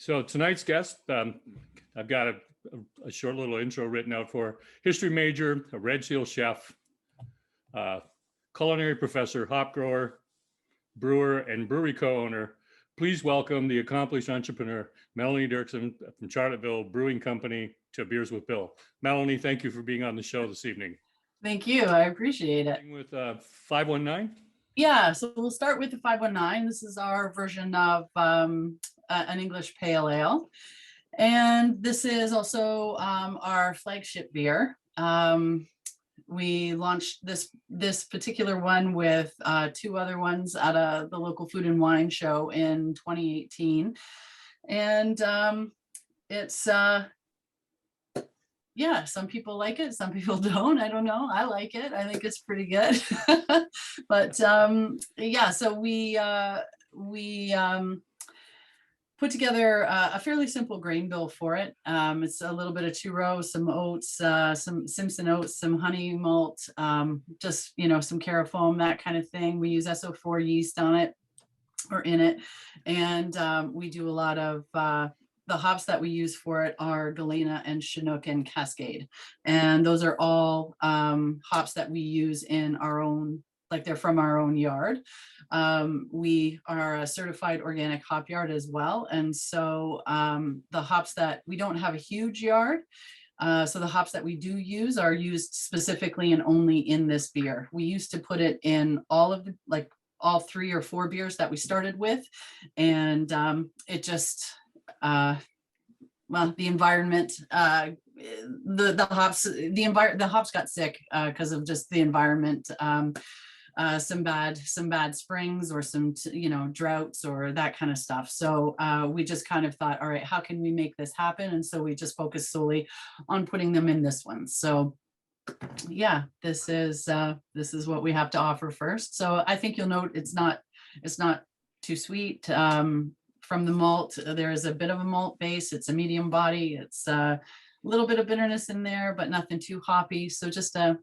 So tonight's guest, I've got a short little intro written out for history major, a Red Seal chef, culinary professor, hop grower, brewer, and brewery co-owner. Please welcome the accomplished entrepreneur, Melanie Doerksen from Charlotteville Brewing Company to Beers with Bill. Melanie, thank you for being on the show this evening. Thank you. I appreciate it. With 519? Yeah, so we'll start with the 519. This is our version of an English pale ale. And this is also our flagship beer. We launched this particular one with two other ones at the local food and wine show in 2018. And it's yeah, some people like it, some people don't. I don't know. I like it. I think it's pretty good. But yeah, so we put together a fairly simple grain bill for it. It's a little bit of two-row, some oats, some Simpson oats, some honey malt, just, some carafoam, that kind of thing. We use SO4 yeast on it or in it. And we do a lot of the hops that we use for it are Galena and Chinook and Cascade. And those are all hops that we use in our own, like they're from our own yard. We are a certified organic hop yard as well. And so the hops that we don't have a huge yard. So the hops that we do use are used specifically and only in this beer. We used to put it in all of the, like all 3 or 4 beers that we started with. And it just, well, the environment, the hops got sick because of just the environment, some bad springs or some, droughts or that kind of stuff. So we just kind of thought, all right, how can we make this happen? And so we just focused solely on putting them in this one. So yeah, this is what we have to offer first. So I think you'll note it's not too sweet. From the malt, there is a bit of a malt base. It's a medium body. It's a little bit of bitterness in there, but nothing too hoppy. So just an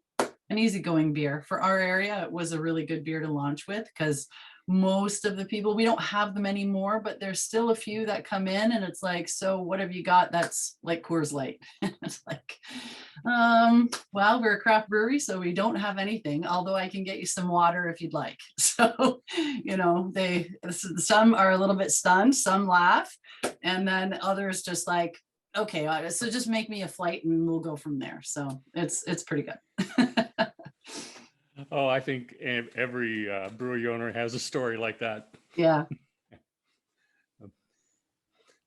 easygoing beer. For our area, it was a really good beer to launch with because most of the people, we don't have them anymore, but there's still a few that come in and it's like, so what have you got that's like Coors Light? It's like, well, we're a craft brewery, so we don't have anything, although I can get you some water if you'd like. So, some are a little bit stunned, some laugh, and then others just like, okay, so just make me a flight and we'll go from there. So it's pretty good. Oh, I think every brewery owner has a story like that. Yeah.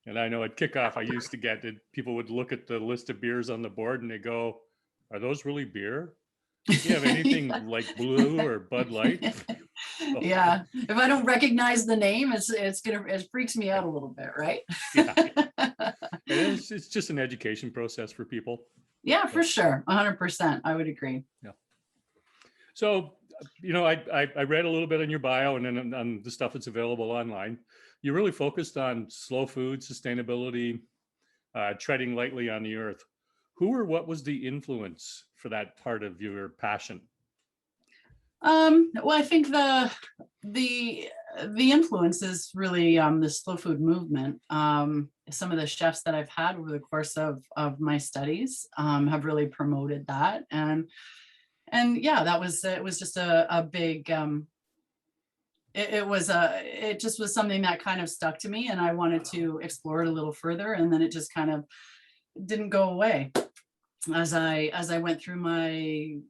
And I know at kickoff, I used to get that people would look at the list of beers on the board and they go, are those really beer? Do you have anything like Blue or Bud Light? Oh. Yeah. If I don't recognize the name, it freaks me out a little bit, right? Yeah. It's just an education process for people. Yeah, for sure. 100%. I would agree. Yeah. So, I read a little bit on your bio and then on the stuff that's available online. You really focused on slow food, sustainability, treading lightly on the earth. Who or what was the influence for that part of your passion? Well, I think the influence is really the slow food movement. Some of the chefs that I've had over the course of my studies have really promoted that. And yeah, it was just a big, it just was something that kind of stuck to me and I wanted to explore it a little further. And then it just kind of didn't go away as I went through my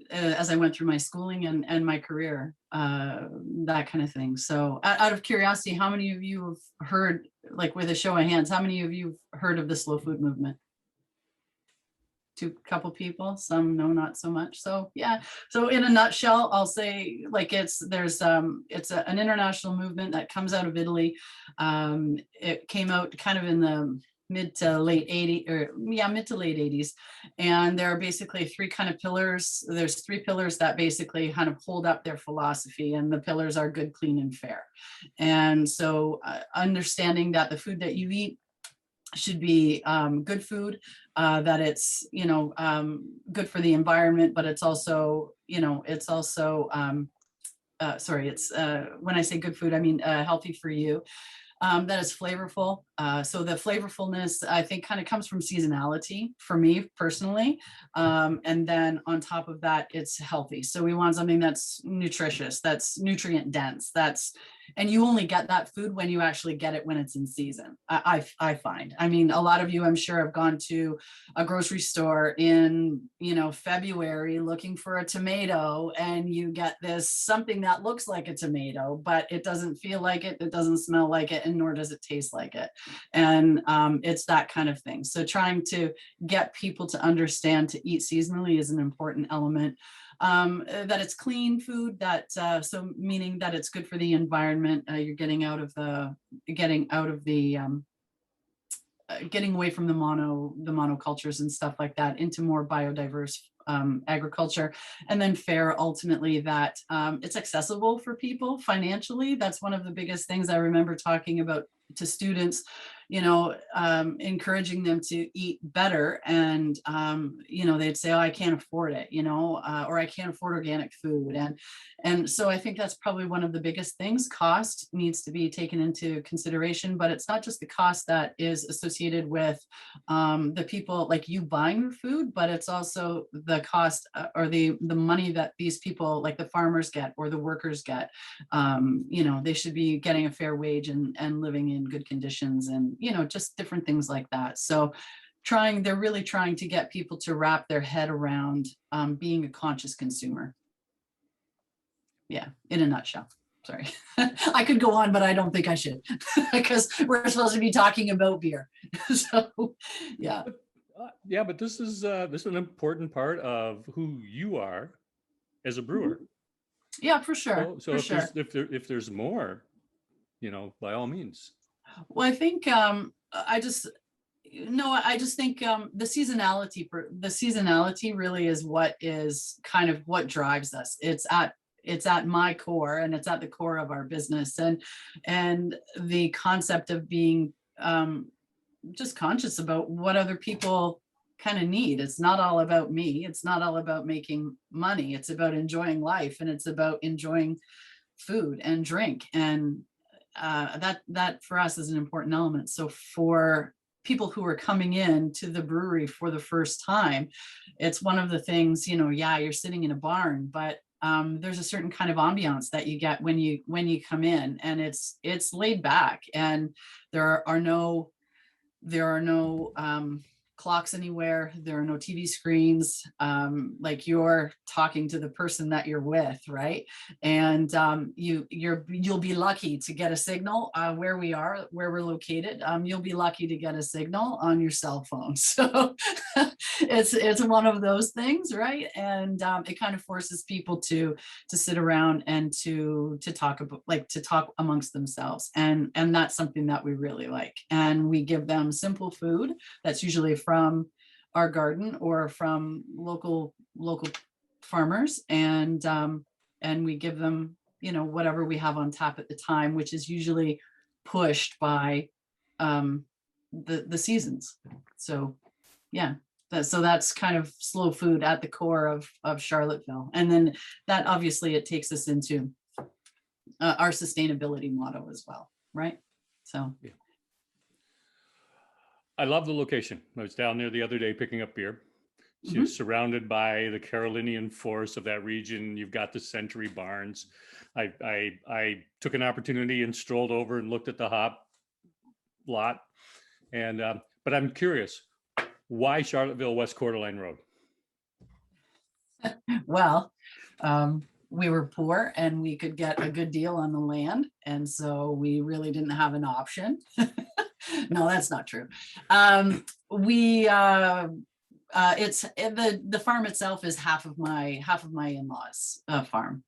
schooling and my career, that kind of thing. So out of curiosity, how many of you have heard, like with a show of hands, how many of you have heard of the slow food movement? Couple people, some no, not so much. So yeah, so in a nutshell, I'll say like it's an international movement that comes out of Italy. It came out kind of in the mid to late 80s, and there are basically 3 kind of pillars. There's 3 pillars that basically kind of hold up their philosophy, and the pillars are good, clean, and fair. And so understanding that the food that you eat should be good food, that it's good for the environment, but it's also when I say good food, I mean healthy for you, that is flavorful, So the flavorfulness, I think, kind of comes from seasonality for me personally. And then on top of that, it's healthy. So we want something that's nutritious, that's nutrient dense, and you only get that food when you actually get it when it's in season. I find. I mean, a lot of you, I'm sure, have gone to a grocery store in, February looking for a tomato, and you get this something that looks like a tomato, but it doesn't feel like it doesn't smell like it, and nor does it taste like it. And it's that kind of thing. So trying to get people to understand to eat seasonally is an important element. That it's clean food, so meaning that it's good for the environment. You're getting away from the monocultures and stuff like that into more biodiverse agriculture. And then fair, ultimately, that it's accessible for people financially. That's one of the biggest things I remember talking about to students, encouraging them to eat better. And, they'd say, oh, I can't afford it, or I can't afford organic food. And so I think that's probably one of the biggest things. Cost needs to be taken into consideration, but it's not just the cost that is associated with the people like you buying the food, but it's also the cost or the money that these people like the farmers get or the workers get. They should be getting a fair wage and living in good conditions, and just different things like that. So they're really trying to get people to wrap their head around being a conscious consumer. Yeah, in a nutshell. Sorry. I could go on, but I don't think I should because we're supposed to be talking about beer. So yeah. But this is an important part of who you are as a brewer. Yeah, for sure. So if there's more, by all means. Well, I think I just think the seasonality really is what is kind of what drives us. It's at my core, and it's at the core of our business, and the concept of being just conscious about what other people kind of need. It's not all about me. It's not all about making money. It's about enjoying life, and it's about enjoying food and drink. And that for us is an important element. So for people who are coming in to the brewery for the first time, it's one of the things, you're sitting in a barn, but there's a certain kind of ambiance that you get when you come in, and it's laid back, and there are no clocks anywhere. There are no TV screens. Like you're talking to the person that you're with, right? And you'll be lucky to get a signal where we're located. You'll be lucky to get a signal on your cell phone. So it's one of those things, right? And it kind of forces people to sit around and to talk amongst themselves, and that's something that we really like. And we give them simple food that's usually from our garden or from local farmers, and we give them whatever we have on tap at the time, which is usually pushed by the seasons. So yeah, so that's kind of slow food at the core of Charlotteville. And then that obviously it takes us into our sustainability motto as well, right? So yeah. I love the location. I was down there the other day picking up beer. You're surrounded by the Carolinian forests of that region. You've got the Century barns. I took an opportunity and strolled over and looked at the hop lot. And but I'm curious, why Charlotteville West Coeur d'Alene Road? Well, we were poor and we could get a good deal on the land, and so we really didn't have an option. No, that's not true. It's the farm itself is half of my in-laws' farm,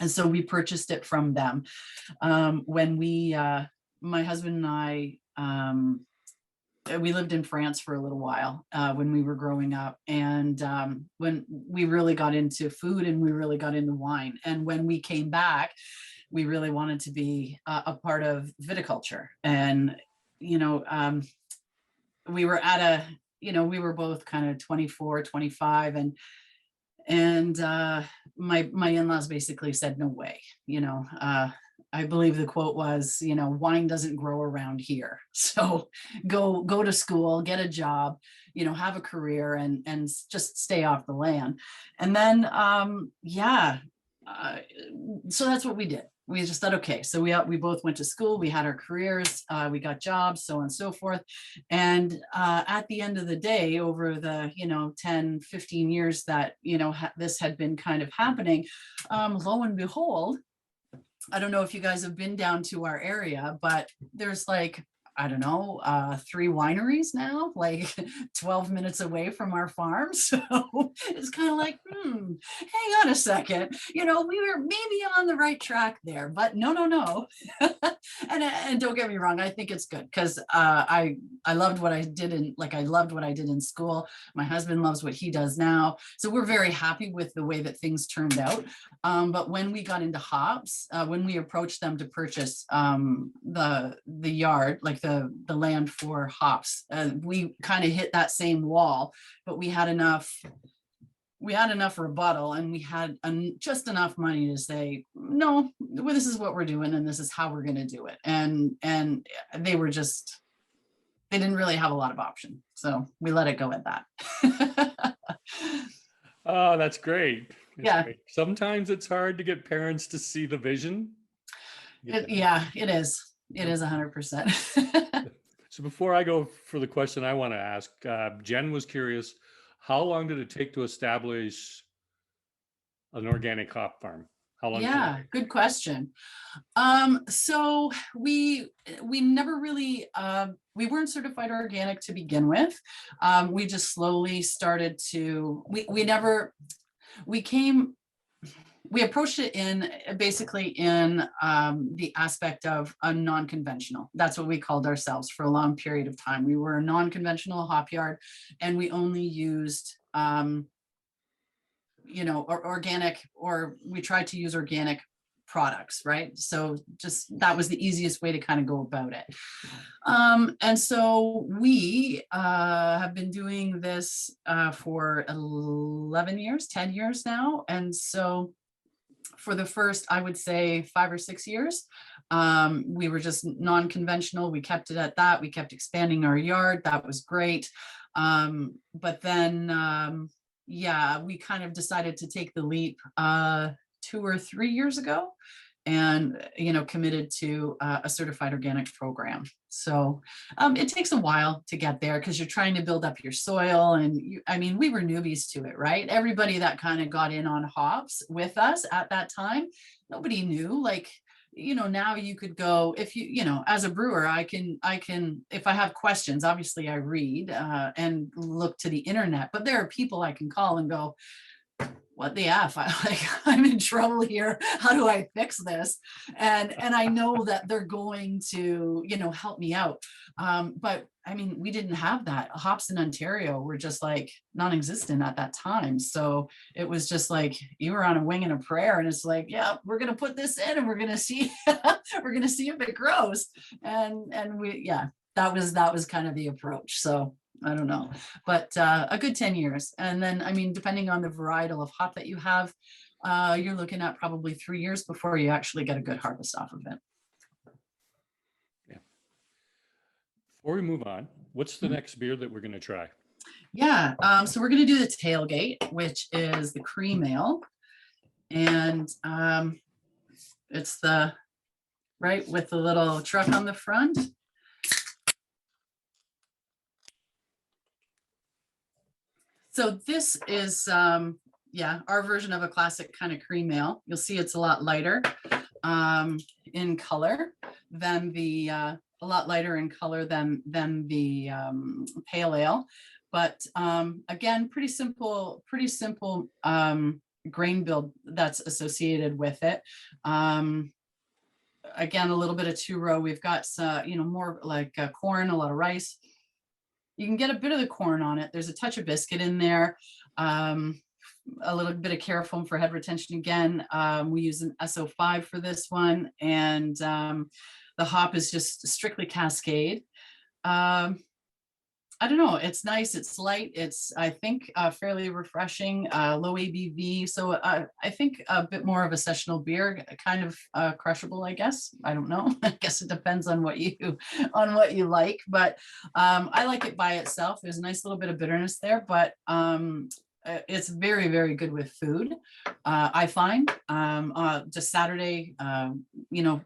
and so we purchased it from them when my husband and I we lived in France for a little while when we were growing up, and when we really got into food and we really got into wine, and when we came back, we really wanted to be a part of viticulture. And we were we were both kind of 24, 25, and my in-laws basically said, no way, I believe the quote was, wine doesn't grow around here. So go to school, get a job, have a career, and just stay off the land. And then, so that's what we did. We just thought, okay, so we both went to school, we had our careers, we got jobs, so on and so forth. And at the end of the day, over the 10, 15 years that this had been kind of happening, lo and behold, I don't know if you guys have been down to our area, but there's like, I don't know, 3 wineries now, like 12 minutes away from our farm. So it's kind of like, hang on a second, we were maybe on the right track there, but no. and don't get me wrong, I think it's good because I loved what I did I loved what I did in school. My husband loves what he does now. So we're very happy with the way that things turned out. But when we got into hops, when we approached them to purchase the yard, like the land for hops, we kind of hit that same wall, but we had enough rebuttal, and we had just enough money to say, no, well, this is what we're doing and this is how we're going to do it. And they didn't really have a lot of option, so we let it go at that. Oh, that's great. Yeah. Great. Sometimes it's hard to get parents to see the vision. It is 100%. So before I go for the question I want to ask, Jen was curious, how long did it take to establish an organic hop farm? How long? Yeah, good question. So we never really, we weren't certified organic to begin with. We just slowly started to, we approached it basically in the aspect of a non-conventional. That's what we called ourselves for a long period of time. We were a non-conventional hop yard, and we only used, organic, or we tried to use organic products, right? So just that was the easiest way to kind of go about it. And so we have been doing this for 10 years now. And so for the first, I would say 5 or 6 years, we were just non-conventional. We kept it at that. We kept expanding our yard. That was great. But then, we kind of decided to take the leap 2 or 3 years ago, and committed to a certified organic program. So it takes a while to get there because you're trying to build up your soil, and we were newbies to it, right? Everybody that kind of got in on hops with us at that time, nobody knew. Like, now you could go, if as a brewer, I can, if I have questions, obviously I read and look to the internet, but there are people I can call and go, what the F, I'm in trouble here. How do I fix this? And I know that they're going to, help me out. But we didn't have that. Hops in Ontario were just like non-existent at that time. So it was just like, you were on a wing and a prayer, and it's like, yeah, we're going to put this in and we're going to see, we're going to see if it grows. And that was kind of the approach. So I don't know, but a good 10 years. And then, depending on the varietal of hop that you have, you're looking at probably 3 years before you actually get a good harvest off of it. Yeah. Before we move on, what's the next beer that we're going to try? Yeah, so we're going to do the Tailgate, which is the cream ale. And it's right with the little truck on the front. So this is, our version of a classic kind of cream ale. You'll see it's a lot lighter in color than the pale ale. But again, pretty simple grain build that's associated with it. Again, a little bit of 2-row. We've got more like corn, a lot of rice. You can get a bit of the corn on it. There's a touch of biscuit in there, a little bit of carafoam for head retention again. We use an SO5 for this one, and the hop is just strictly Cascade. I don't know. It's nice. It's light. It's, I think, fairly refreshing, low ABV. So I think a bit more of a sessional beer, kind of crushable, I guess. I don't know. I guess it depends on what you like. But I like it by itself. There's a nice little bit of bitterness there, but it's very, very good with food. I find just Saturday,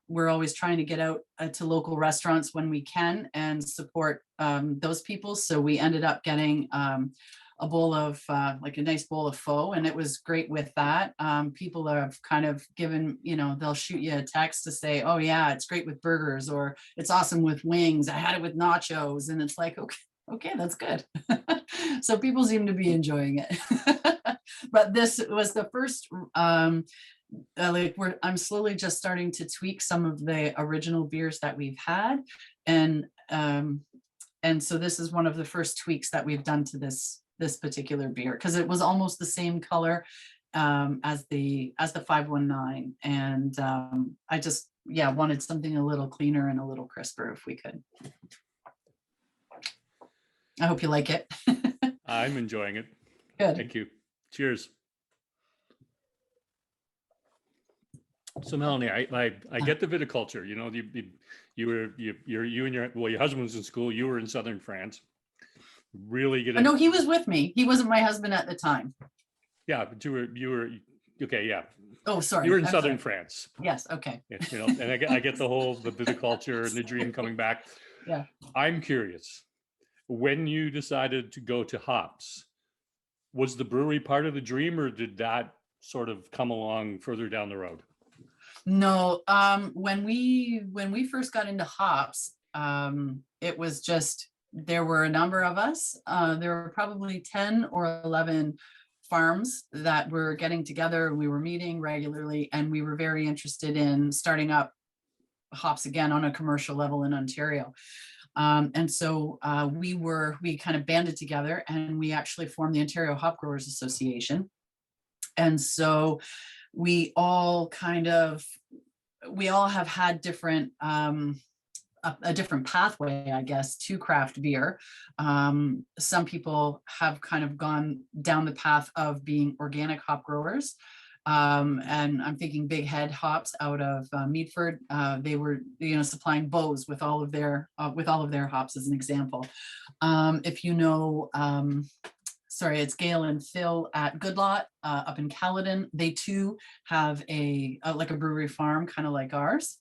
we're always trying to get out to local restaurants when we can and support those people. So we ended up getting a bowl of like a nice bowl of pho, and it was great with that. People have kind of given, they'll shoot you a text to say, oh yeah, it's great with burgers, or it's awesome with wings. I had it with nachos, and it's like, okay, that's good. So people seem to be enjoying it. But this was the first, I'm slowly just starting to tweak some of the original beers that we've had. And so this is one of the first tweaks that we've done to this particular beer, because it was almost the same color as the 519. And I just, wanted something a little cleaner and a little crisper if we could. I hope you like it. I'm enjoying it. Good. Thank you. Cheers. So Melanie, I get the viticulture. You and your husband was in school. You were in southern France. Really get. No, he was with me. He wasn't my husband at the time. Yeah, but you were okay. Yeah. Oh, sorry. You were in southern France. Yes. Okay. And I get the viticulture and the dream coming back. Yeah. I'm curious. When you decided to go to hops, was the brewery part of the dream, or did that sort of come along further down the road? No, when we first got into hops, it was just, there were a number of us. There were probably 10 or 11 farms that were getting together. We were meeting regularly, and we were very interested in starting up hops again on a commercial level in Ontario. And so we kind of banded together, and we actually formed the Ontario Hop Growers Association. And so we all have had different, a different pathway, I guess, to craft beer. Some people have kind of gone down the path of being organic hop growers. And I'm thinking Big Head Hops out of Meadford. They were, supplying Bose with all of their hops, as an example. If it's Gail and Phil at Goodlot up in Caledon. They too have like a brewery farm, kind of like ours.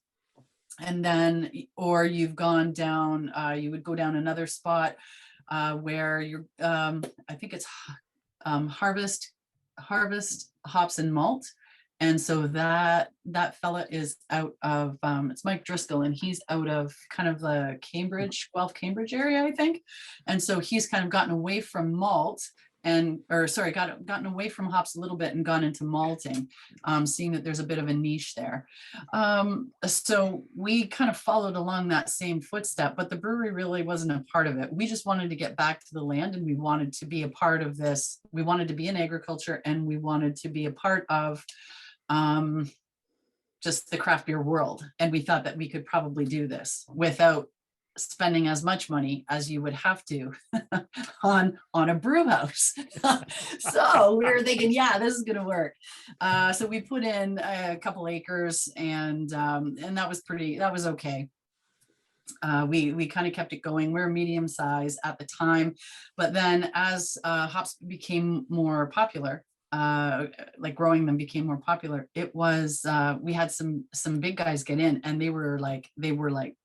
And then, or you've gone down, you would go down another spot where you're, I think it's Harvest Hops and Malt. And so that fella is out of, it's Mike Driscoll, and he's out of kind of the Guelph Cambridge area, I think. And so he's kind of gotten away from malt gotten away from hops a little bit and gone into malting, seeing that there's a bit of a niche there. So we kind of followed along that same footstep, but the brewery really wasn't a part of it. We just wanted to get back to the land, and we wanted to be a part of this. We wanted to be in agriculture, and we wanted to be a part of just the craft beer world. And we thought that we could probably do this without spending as much money as you would have to on a brew house. So we were thinking, yeah, this is going to work. So we put in a couple acres, and that was okay. We kind of kept it going. We were medium size at the time, but then as hops became more popular, like growing them became more popular, it was we had some big guys get in, and they were like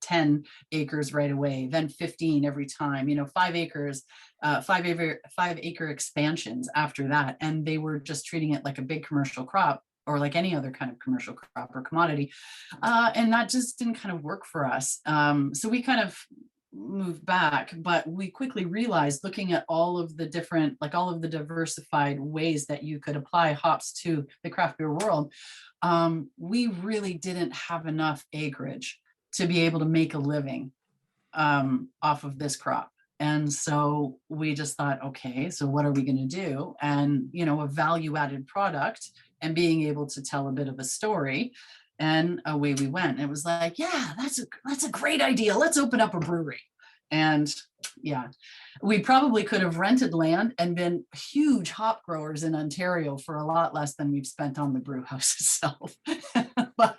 10 acres right away, then 15 every time, 5 acres, 5 acre expansions after that. And they were just treating it like a big commercial crop, or like any other kind of commercial crop or commodity. And that just didn't kind of work for us. So we kind of moved back, but we quickly realized, looking at all of the diversified ways that you could apply hops to the craft beer world, we really didn't have enough acreage to be able to make a living off of this crop. And so we just thought, okay, so what are we going to do? And, a value added product, and being able to tell a bit of a story. And away we went. It was like, yeah, that's a great idea. Let's open up a brewery. And yeah, we probably could have rented land and been huge hop growers in Ontario for a lot less than we've spent on the brew house itself. But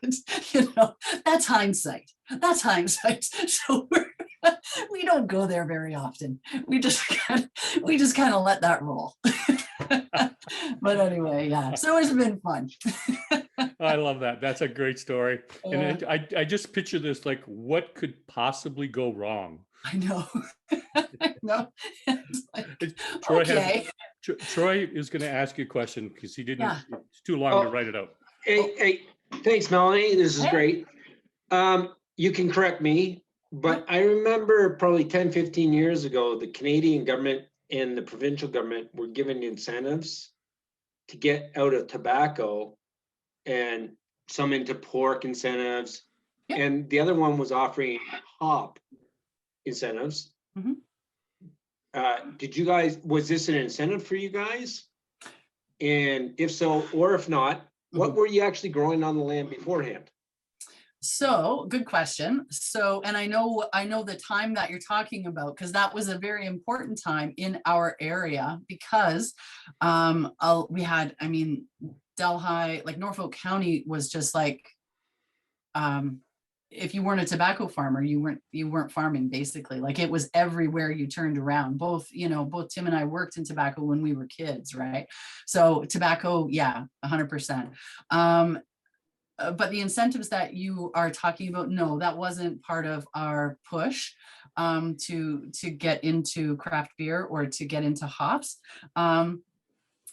that's hindsight. That's hindsight. So we don't go there very often. We just kind of let that roll. But anyway, yeah. So it's been fun. I love that. That's a great story. And I just picture this, like, what could possibly go wrong? I know. I know. Troy, Okay. Troy is going to ask you a question because he didn't, Yeah. it's too long to write it out. Hey, thanks, Melanie. This is great. You can correct me, but I remember probably 10, 15 years ago, the Canadian government and the provincial government were given incentives to get out of tobacco, and some into pork incentives. Yep. And the other one was offering hop incentives. Mhm. Did you guys, was this an incentive for you guys? And if so, or if not, what were you actually growing on the land beforehand? So good question. So, and I know the time that you're talking about, because that was a very important time in our area, because we had, I mean, Delhi, like Norfolk County was just like, if you weren't a tobacco farmer, you weren't farming, basically. Like it was everywhere you turned around. Both Tim and I worked in tobacco when we were kids, right? So tobacco, yeah, 100%. But the incentives that you are talking about, no, that wasn't part of our push to get into craft beer or to get into hops.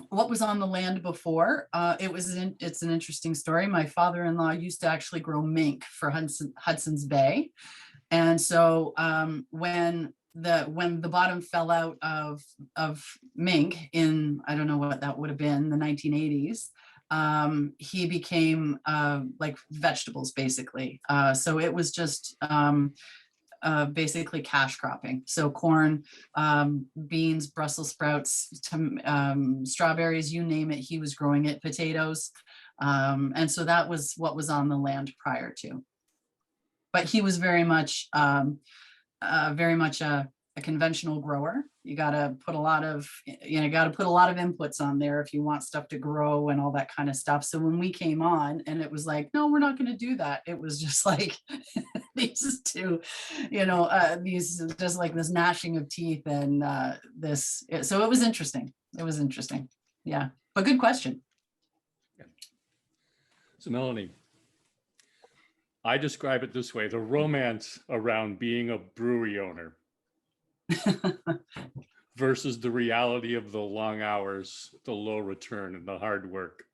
What was on the land before? It's an interesting story. My father-in-law used to actually grow mink for Hudson's Bay. And so when the bottom fell out of mink in, I don't know what that would have been, the 1980s, he became like vegetables, basically. So it was just basically cash cropping. So corn, beans, Brussels sprouts, strawberries, you name it, he was growing it, potatoes. And so that was what was on the land prior to. But he was very much a conventional grower. You got to put a lot of inputs on there if you want stuff to grow and all that kind of stuff. So when we came on and it was like, no, we're not going to do that. It was just like these two, these just like this gnashing of teeth and so it was interesting. It was interesting. Yeah. But good question. Yeah. So Melanie, I describe it this way: the romance around being a brewery owner versus the reality of the long hours, the low return, and the hard work.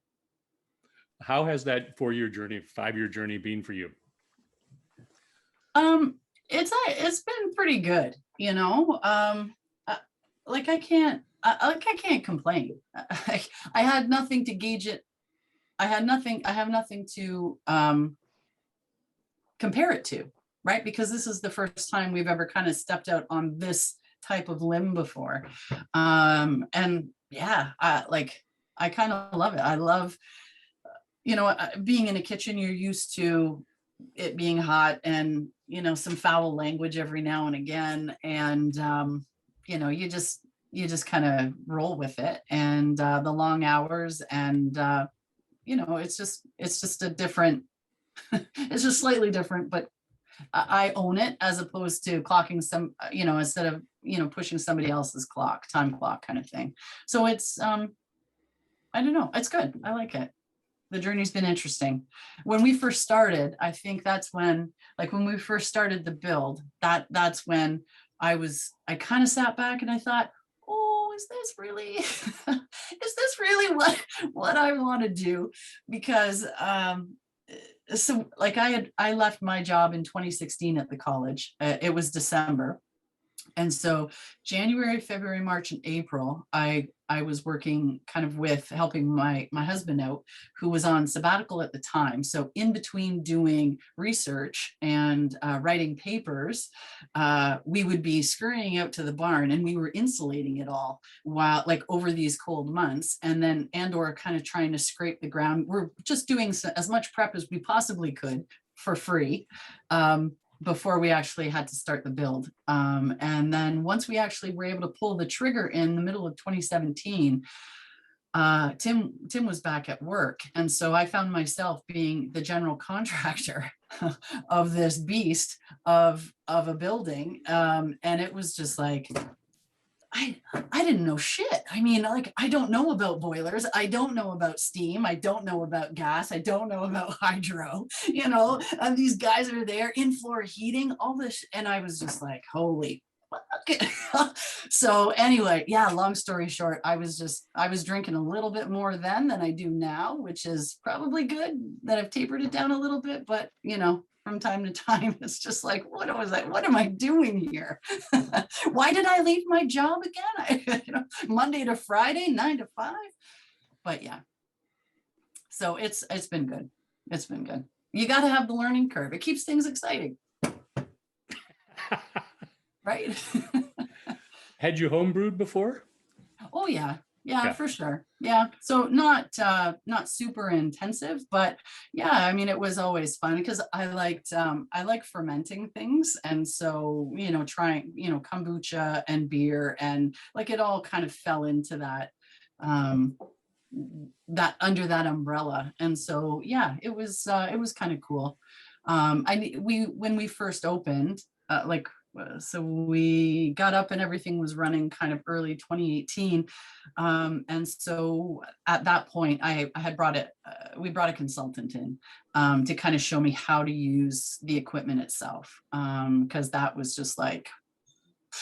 How has that 4-year journey, 5-year journey been for you? It's been pretty good, like I can't complain. I had nothing to gauge it. I have nothing to compare it to, right? Because this is the first time we've ever kind of stepped out on this type of limb before. And yeah, I kind of love it. I love, being in a kitchen, you're used to it being hot and, some foul language every now and again. And, you just kind of roll with it, and the long hours, and, it's just a different, it's just slightly different, but I own it, as opposed to clocking instead of, pushing somebody else's time clock kind of thing. So it's, I don't know, it's good. I like it. The journey's been interesting. When we first started, I think that's when we first started the build, that's when I kind of sat back and I thought, oh, is this really what I want to do? Because, so like I left my job in 2016 at the college. It was December. And so January, February, March, and April, I was working kind of with helping my husband out, who was on sabbatical at the time. So in between doing research and writing papers, we would be scurrying out to the barn, and we were insulating it all while, like, over these cold months, or kind of trying to scrape the ground. We're just doing as much prep as we possibly could for free. before we actually had to start the build. And then once we actually were able to pull the trigger in the middle of 2017, Tim was back at work. And so I found myself being the general contractor of this beast of a building. And it was just like, I didn't know shit. I mean, like, I don't know about boilers. I don't know about steam. I don't know about gas. I don't know about hydro, and these guys are there, in-floor heating, all this. And I was just like, holy fuck. So anyway, yeah, long story short, I was drinking a little bit more then than I do now, which is probably good that I've tapered it down a little bit, but from time to time, it's just like, what am I doing here? Why did I leave my job again? Monday to Friday, 9 to 5. But yeah, so it's been good. It's been good. You got to have the learning curve. It keeps things exciting. Right? Had you homebrewed before? Oh yeah, for sure. Yeah, so not super intensive, but yeah, I mean, it was always fun because I like fermenting things, and so trying kombucha and beer, and like it all kind of fell into that that under that umbrella, and so yeah, it was kind of cool. When we first opened, so we got up and everything was running kind of early 2018. And so at that point, we brought a consultant in to kind of show me how to use the equipment itself. Because that was just like,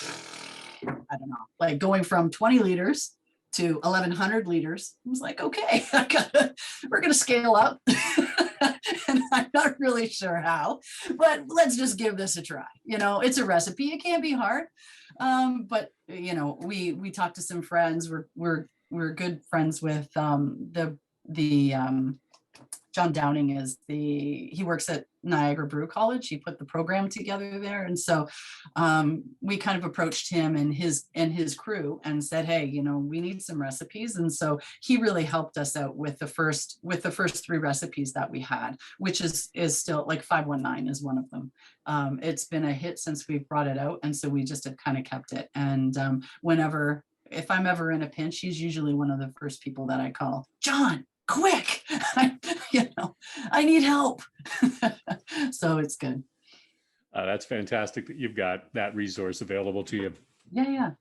I don't know, like going from 20 liters to 1100 liters. I was like, okay, we're going to scale up. And I'm not really sure how, but let's just give this a try. It's a recipe. It can't be hard. But we talked to some friends. We're good friends with John Downing he works at Niagara Brew College. He put the program together there. And so we kind of approached him and his crew and said, hey, we need some recipes. And so he really helped us out with the first 3 recipes that we had, which is still like 519 is one of them. It's been a hit since we brought it out. And so we just have kind of kept it. And if I'm ever in a pinch, he's usually one of the first people that I call. John, quick, I need help. So it's good. That's fantastic that you've got that resource available to you. Yeah.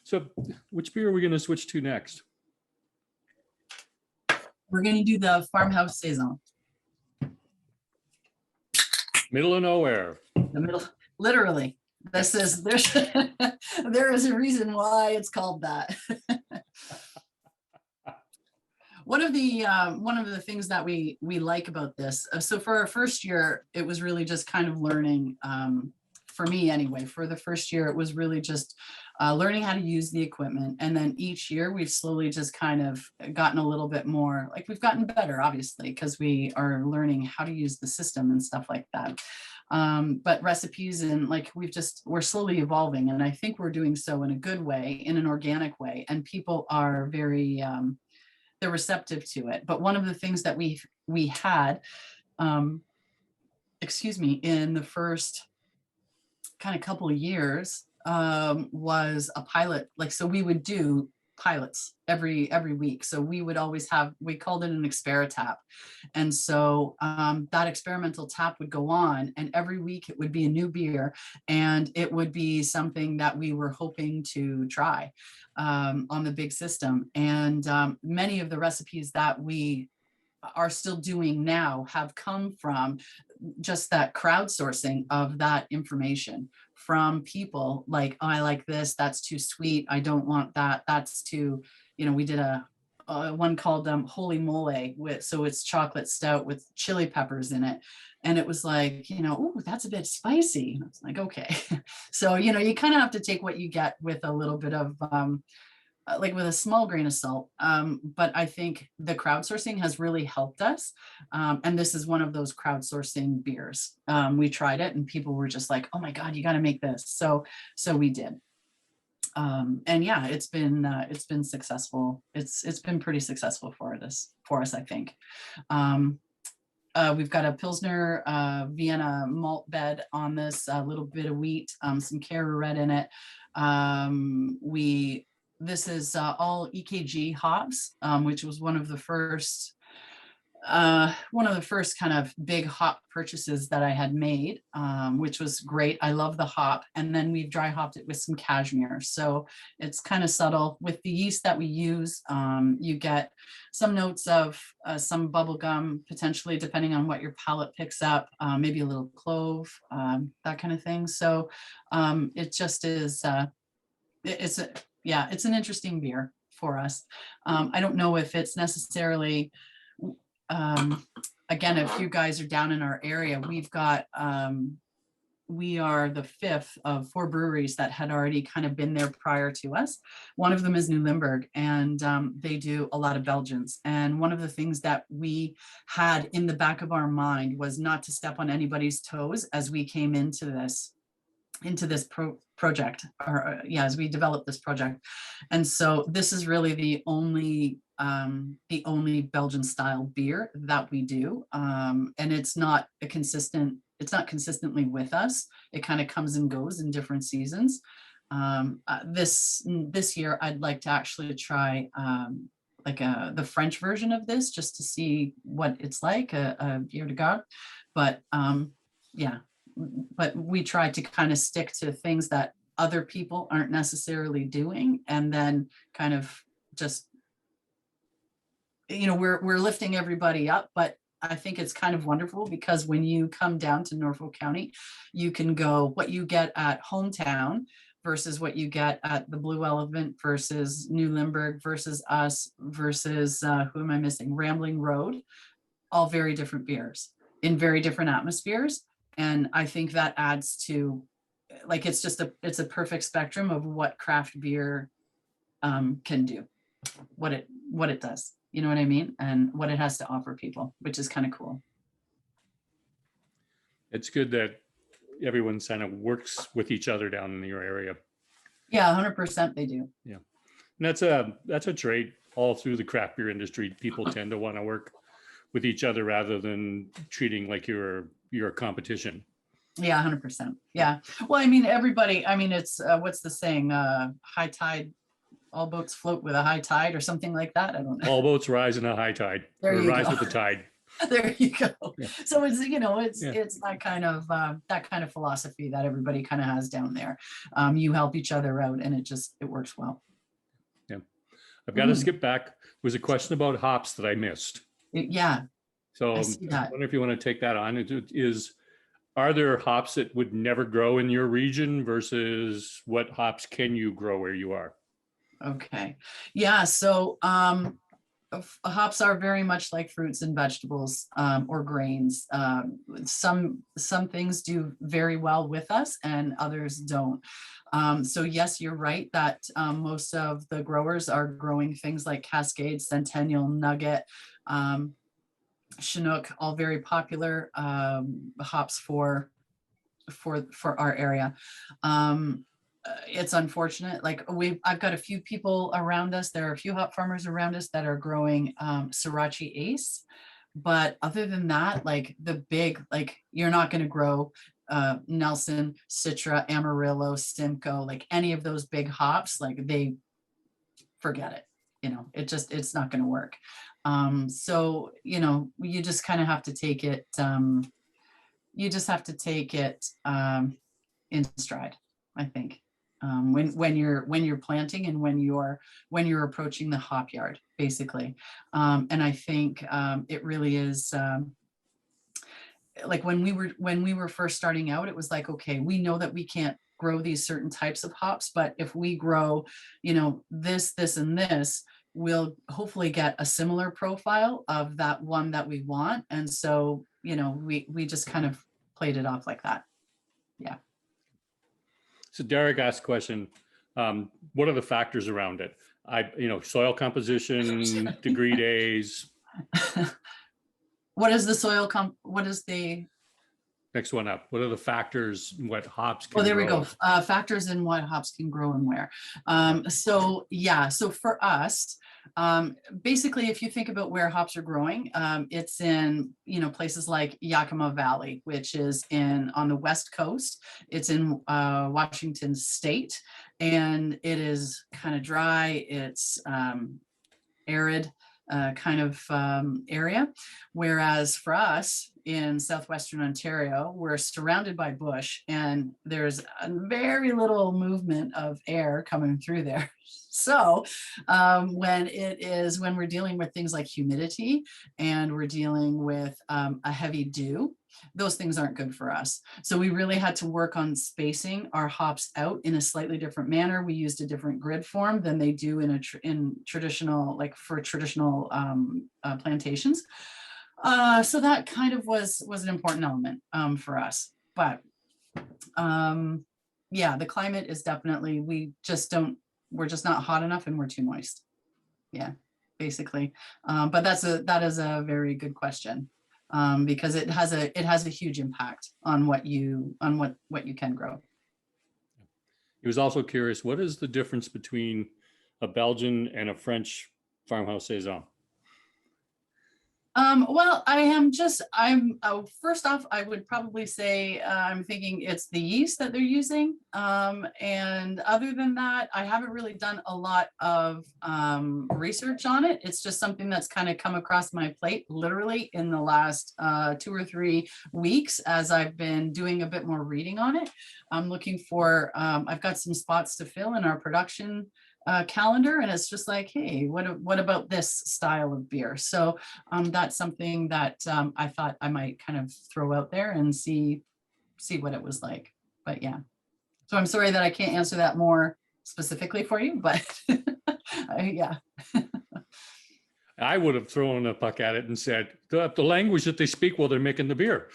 So which beer are we going to switch to next? We're going to do the Farmhouse Saison. Middle of nowhere. The middle, literally. There is a reason why it's called that. One of the things that we like about this, so for our first year, it was really just kind of learning, for me anyway, for the first year, it was really just learning how to use the equipment. And then each year we've slowly just kind of gotten a little bit more, like we've gotten better, obviously, because we are learning how to use the system and stuff like that. But recipes and like we're slowly evolving. And I think we're doing so in a good way, in an organic way. And people are very, they're receptive to it. But one of the things that we had, in the first kind of couple of years, was a pilot. Like, so we would do pilots every week. So we would always we called it an Experitap. And so that experimental tap would go on, and every week it would be a new beer, and it would be something that we were hoping to try on the big system. And many of the recipes that we are still doing now have come from just that crowdsourcing of that information from people like, oh, I like this, that's too sweet, I don't want that, that's too, we did a one called Holy Mole, so it's chocolate stout with chili peppers in it. And it was like, oh, that's a bit spicy. And I was like, okay. So, you kind of have to take what you get with a little bit of, like with a small grain of salt. But I think the crowdsourcing has really helped us. And this is one of those crowdsourcing beers. We tried it and people were just like, oh my God, you got to make this. So we did. And yeah, it's been successful. It's been pretty successful for us, I think. we've got a Pilsner Vienna malt bed on this, a little bit of wheat, some Carrera Red in it. This is all EKG hops, which was one of the first kind of big hop purchases that I had made, which was great. I love the hop. And then we've dry hopped it with some cashmere. So it's kind of subtle. With the yeast that we use, you get some notes of some bubble gum, potentially, depending on what your palate picks up, maybe a little clove, that kind of thing. So it just is, it's an interesting beer for us. I don't know if it's necessarily, again, if you guys are down in our area, we've got, we are the fifth of 4 breweries that had already kind of been there prior to us. One of them is New Limburg, and they do a lot of Belgians. And one of the things that we had in the back of our mind was not to step on anybody's toes as we came into this project, or as we developed this project. And so this is really the only Belgian style beer that we do. And it's not consistently with us. It kind of comes and goes in different seasons. This year, I'd like to actually try the French version of this, just to see what it's like, a bière de garde. But but we try to kind of stick to things that other people aren't necessarily doing, and then kind of just, we're lifting everybody up. But I think it's kind of wonderful, because when you come down to Norfolk County, you can go what you get at Hometown versus what you get at the Blue Elephant versus New Limburg versus us versus who am I missing? Rambling Road. All very different beers in very different atmospheres. And I think that adds to, like, it's a perfect spectrum of what craft beer can do, what it does, you know what I mean? And what it has to offer people, which is kind of cool. It's good that everyone kind of works with each other down in your area. Yeah, 100% they do. Yeah. And that's a trait all through the craft beer industry. People tend to want to work with each other rather than treating like you're a competition. Yeah, 100%. Yeah. Well, I mean, everybody, I mean, it's what's the saying? High tide, all boats float with a high tide, or something like that. I don't know. All boats rise in a high tide. There or you rise go. with the tide. There you go. Yeah. So it's, it's that kind of philosophy that everybody kind of has down there. You help each other out, and it works well. Yeah. I've got to skip back. There was a question about hops that I missed. Yeah. So I see that. I wonder if you want to take that on. Are there hops that would never grow in your region versus what hops can you grow where you are? Okay. Yeah. So hops are very much like fruits and vegetables, or grains. Some things do very well with us and others don't. So yes, you're right that most of the growers are growing things like Cascade, Centennial, Nugget, Chinook, all very popular hops for our area. It's unfortunate. Like I've got a few people around us. There are a few hop farmers around us that are growing Sriracha Ace, but other than that, like the big, like you're not going to grow Nelson, Citra, Amarillo, Simcoe, like any of those big hops. Like they forget it. It's not going to work. So you just kind of have to take it. You just have to take it in stride, I think. When you're planting and when you're approaching the hop yard, basically. And I think it really is like when we were first starting out, it was like, okay, we know that we can't grow these certain types of hops, but if we grow, this, and this, we'll hopefully get a similar profile of that one that we want. And so, we just kind of played it off like that. Yeah. So Derek asked a question. What are the factors around it? Soil composition, degree days. What is the soil what is the next one up. What are the factors, what hops can Oh, there we grow? go. Factors in what hops can grow and where. So yeah, so for us, basically, if you think about where hops are growing, it's in, places like Yakima Valley, which is on the West Coast. It's in Washington State, and it is kind of dry. It's arid kind of area. Whereas for us in southwestern Ontario, we're surrounded by bush and there's a very little movement of air coming through there. So when we're dealing with things like humidity and we're dealing with a heavy dew, those things aren't good for us. So we really had to work on spacing our hops out in a slightly different manner. We used a different grid form than they do in traditional, like for traditional plantations. So that kind of was an important element for us. But yeah, the climate is definitely, we're just not hot enough and we're too moist. Yeah, basically. But that is a very good question. Because it has a huge impact on what you can grow. He was also curious, what is the difference between a Belgian and a French farmhouse saison? Well, first off, I would probably say I'm thinking it's the yeast that they're using. And other than that, I haven't really done a lot of research on it. It's just something that's kind of come across my plate literally in the last 2 or 3 weeks as I've been doing a bit more reading on it. I'm looking for, I've got some spots to fill in our production calendar, and it's just like, hey, what about this style of beer? So that's something that I thought I might kind of throw out there and see what it was like. But yeah, so I'm sorry that I can't answer that more specifically for you, but yeah. I would have thrown a puck at it and said, the language that they speak while they're making the beer.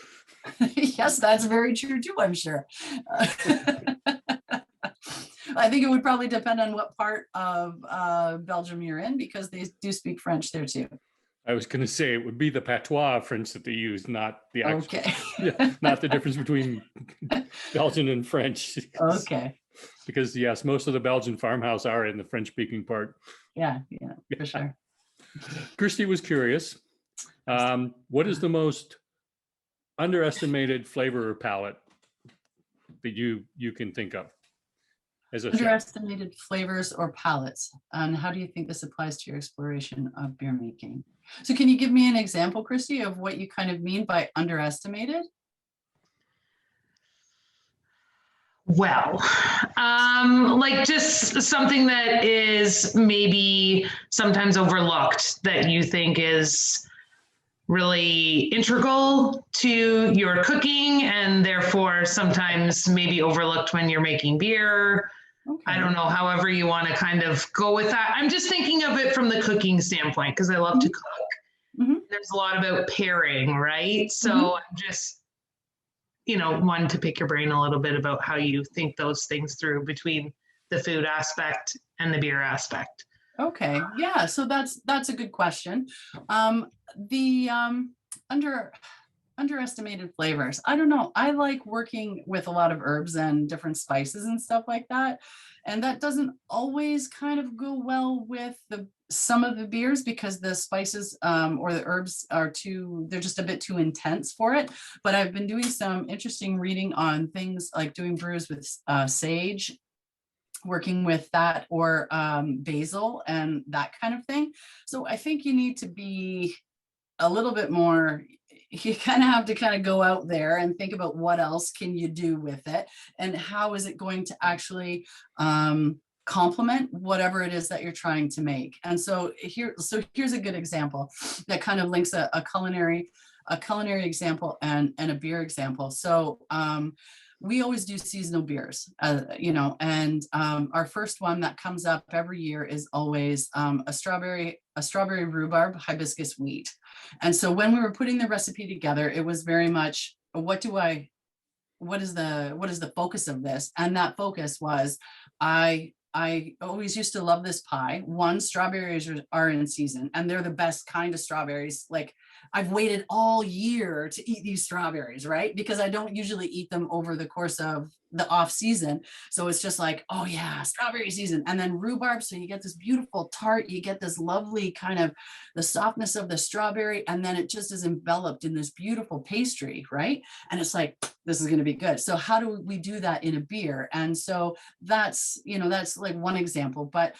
Yes, that's very true too, I'm sure. I think it would probably depend on what part of Belgium you're in, because they do speak French there too. I was going to say it would be the patois French that they use, not the actual, okay. Yeah, not the difference between Belgian and French. Okay. Because yes, most of the Belgian farmhouse are in the French-speaking part. Yeah, for sure. Christy was curious. What is the most underestimated flavor or palette that you can think of as a chef? Underestimated flavors or palettes, and how do you think this applies to your exploration of beer making? So can you give me an example, Christy, of what you kind of mean by underestimated? Well, like just something that is maybe sometimes overlooked that you think is really integral to your cooking and therefore sometimes maybe overlooked when you're making beer. Okay. I don't know, however you want to kind of go with that. I'm just thinking of it from the cooking standpoint because I love to cook. Mm-hmm. There's a lot about pairing, right? So I'm just, wanted to pick your brain a little bit about how you think those things through between the food aspect and the beer aspect. Okay, yeah, so that's a good question. The underestimated flavors, I don't know. I like working with a lot of herbs and different spices and stuff like that. And that doesn't always kind of go well with some of the beers because the spices or the herbs they're just a bit too intense for it. But I've been doing some interesting reading on things like doing brews with sage, working with that, or basil and that kind of thing. So I think you need to be a little bit more, you kind of have to kind of go out there and think about what else can you do with it and how is it going to actually complement whatever it is that you're trying to make. And so here's a good example that kind of links a culinary example and a beer example. So we always do seasonal beers, and our first one that comes up every year is always a strawberry rhubarb hibiscus wheat. And so when we were putting the recipe together, it was very much, what is the focus of this? And that focus was, I always used to love this pie. One, strawberries are in season and they're the best kind of strawberries. Like I've waited all year to eat these strawberries, right? Because I don't usually eat them over the course of the off season. So it's just like, oh yeah, strawberry season. And then rhubarb. So you get this beautiful tart, you get this lovely kind of the softness of the strawberry, and then it just is enveloped in this beautiful pastry, right? And it's like, this is going to be good. So how do we do that in a beer? And so that's, that's like one example. But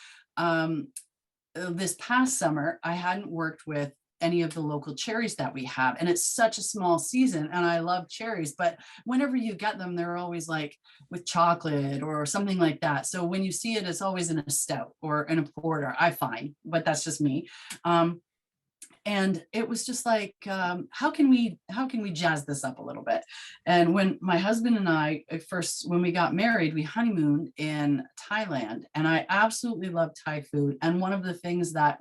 this past summer, I hadn't worked with any of the local cherries that we have. And it's such a small season and I love cherries, but whenever you get them, they're always like with chocolate or something like that. So when you see it, it's always in a stout or in a porter, I find, but that's just me. And it was just like, how can we jazz this up a little bit? And when my husband and I when we got married, we honeymooned in Thailand, and I absolutely love Thai food. And one of the things that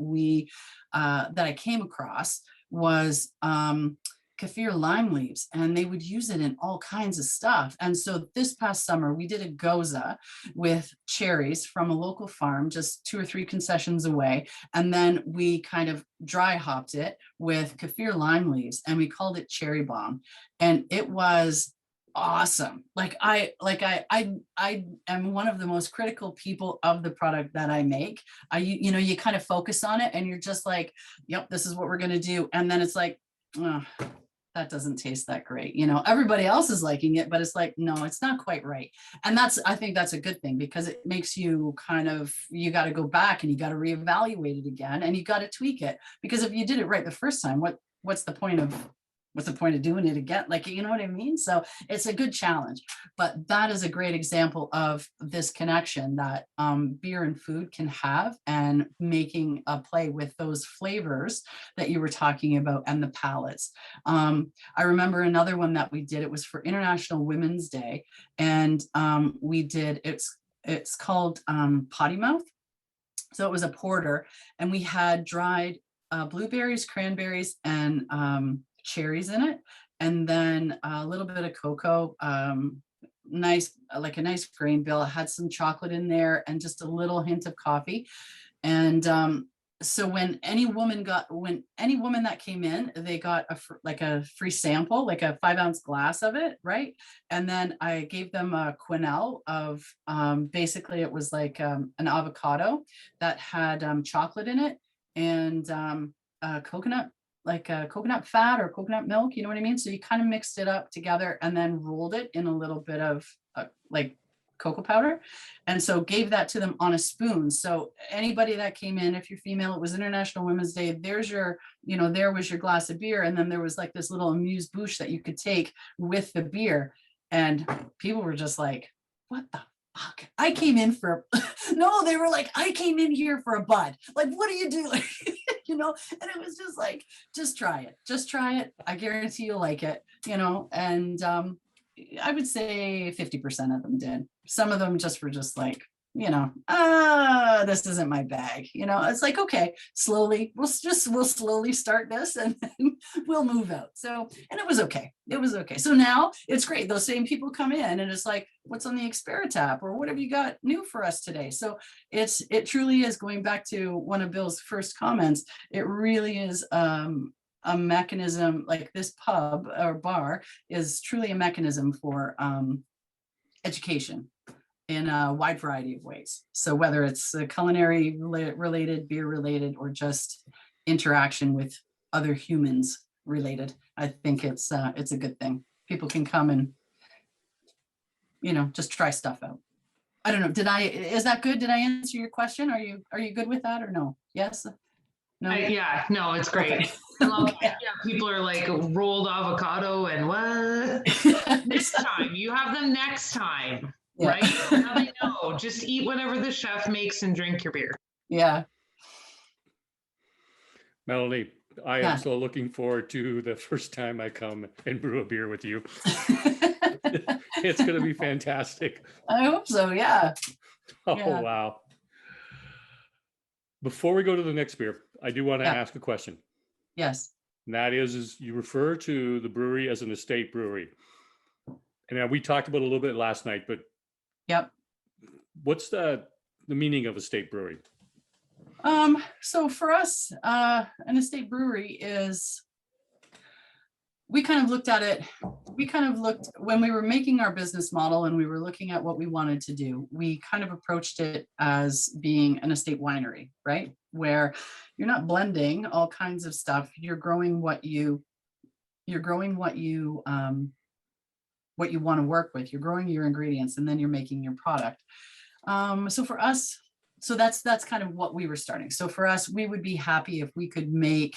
I came across was kaffir lime leaves, and they would use it in all kinds of stuff. And so this past summer, we did a goza with cherries from a local farm just 2 or 3 concessions away. And then we kind of dry hopped it with kaffir lime leaves, and we called it cherry bomb. And it was awesome. I am one of the most critical people of the product that I make. You kind of focus on it and you're just like, yep, this is what we're going to do. And then it's like, oh, that doesn't taste that great. Everybody else is liking it, but it's like, no, it's not quite right. And I think that's a good thing, because it makes you you got to go back and you got to reevaluate it again, and you got to tweak it, because if you did it right the first time, what's the point of doing it again? You know what I mean? So it's a good challenge, but that is a great example of this connection that beer and food can have, and making a play with those flavors that you were talking about and the palates. I remember another one that we did, it was for International Women's Day. And we did, it's called Potty Mouth. So it was a porter, and we had dried blueberries, cranberries, and cherries in it, and then a little bit of cocoa, nice, like a nice grain bill. It had some chocolate in there and just a little hint of coffee. And so when any woman that came in, they got a free sample, like a 5-ounce glass of it, right? And then I gave them a quenelle of basically it was like an avocado that had chocolate in it, and coconut, like coconut fat or coconut milk, you know what I mean? So you kind of mixed it up together and then rolled it in a little bit of like cocoa powder. And so gave that to them on a spoon. So anybody that came in, if you're female, it was International Women's Day, there's your, there was your glass of beer. And then there was like this little amuse-bouche that you could take with the beer. And people were just like, what the fuck? I came in for, no, they were like, I came in here for a bud. Like, what are you doing? And it was just like, just try it. I guarantee you'll like it, and I would say 50% of them did. Some of them were just like, this isn't my bag. It's like, okay, slowly, we'll slowly start this and then we'll move out. So, and it was okay. So now it's great. Those same people come in and it's like, what's on the Experitap, or what have you got new for us today? So it truly is, going back to one of Bill's first comments, it really is a mechanism. Like this pub or bar is truly a mechanism for education in a wide variety of ways. So whether it's culinary related, beer related, or just interaction with other humans related, I think it's a good thing. People can come and, just try stuff out. I don't know. Is that good? Did I answer your question? Are you good with that or no? Yes? No? Yeah, no, it's great. Okay. I love that. Yeah, people are like rolled avocado and what? Next time, you have them next time. Yeah. Right? Now they know. Just eat whatever the chef makes and drink your beer. Yeah. Melanie, I am so looking forward to the first time I come and brew a beer with you. It's going to be fantastic. I hope so. Yeah. Oh, yeah. Wow. Before we go to the next beer, I do want to ask a question. Yes. And that is you refer to the brewery as an estate brewery. And we talked about it a little bit last night, but yep. What's the meaning of estate brewery? So for us, an estate brewery is we kind of looked at it, when we were making our business model and we were looking at what we wanted to do, we kind of approached it as being an estate winery, right? Where you're not blending all kinds of stuff. You're growing what you want to work with. You're growing your ingredients and then you're making your product. So for us, so that's kind of what we were starting. So for us, we would be happy if we could make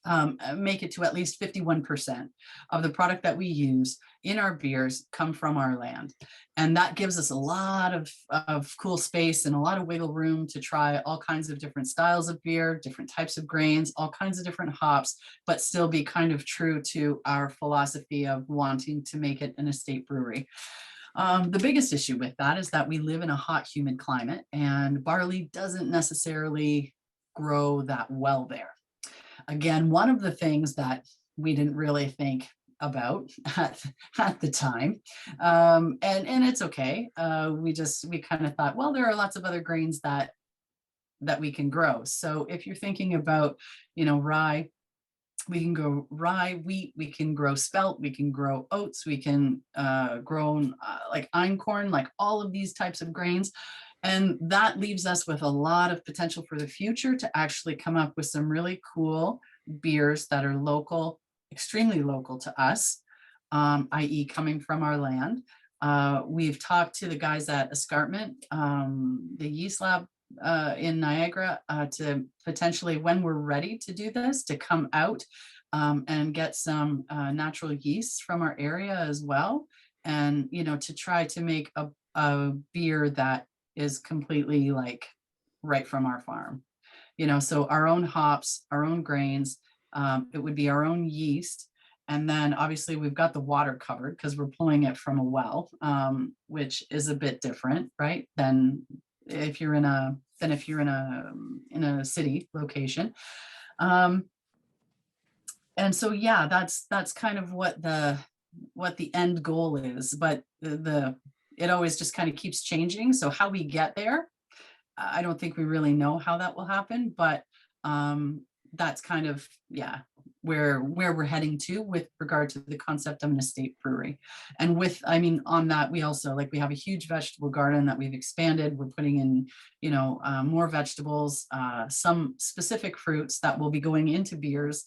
it to at least 51% of the product that we use in our beers come from our land. And that gives us a lot of cool space and a lot of wiggle room to try all kinds of different styles of beer, different types of grains, all kinds of different hops, but still be kind of true to our philosophy of wanting to make it an estate brewery. The biggest issue with that is that we live in a hot, humid climate, and barley doesn't necessarily grow that well there. Again, one of the things that we didn't really think about at the time, and it's okay. We kind of thought, well, there are lots of other grains that we can grow. So if you're thinking about, rye, we can grow rye, wheat, we can grow spelt, we can grow oats, we can grow like einkorn, like all of these types of grains. And that leaves us with a lot of potential for the future to actually come up with some really cool beers that are local, extremely local to us, i.e. coming from our land. We've talked to the guys at Escarpment, the yeast lab in Niagara, to potentially, when we're ready to do this, to come out and get some natural yeasts from our area as well. And, to try to make a beer that is completely like right from our farm, so our own hops, our own grains, it would be our own yeast. And then obviously we've got the water covered because we're pulling it from a well, which is a bit different, right? Than if you're in a city location. And so, yeah, that's kind of what the end goal is, but it always just kind of keeps changing. So how we get there, I don't think we really know how that will happen, but that's kind of, where we're heading to with regard to the concept of an estate brewery. And on that, we also, we have a huge vegetable garden that we've expanded. We're putting in, more vegetables, some specific fruits that will be going into beers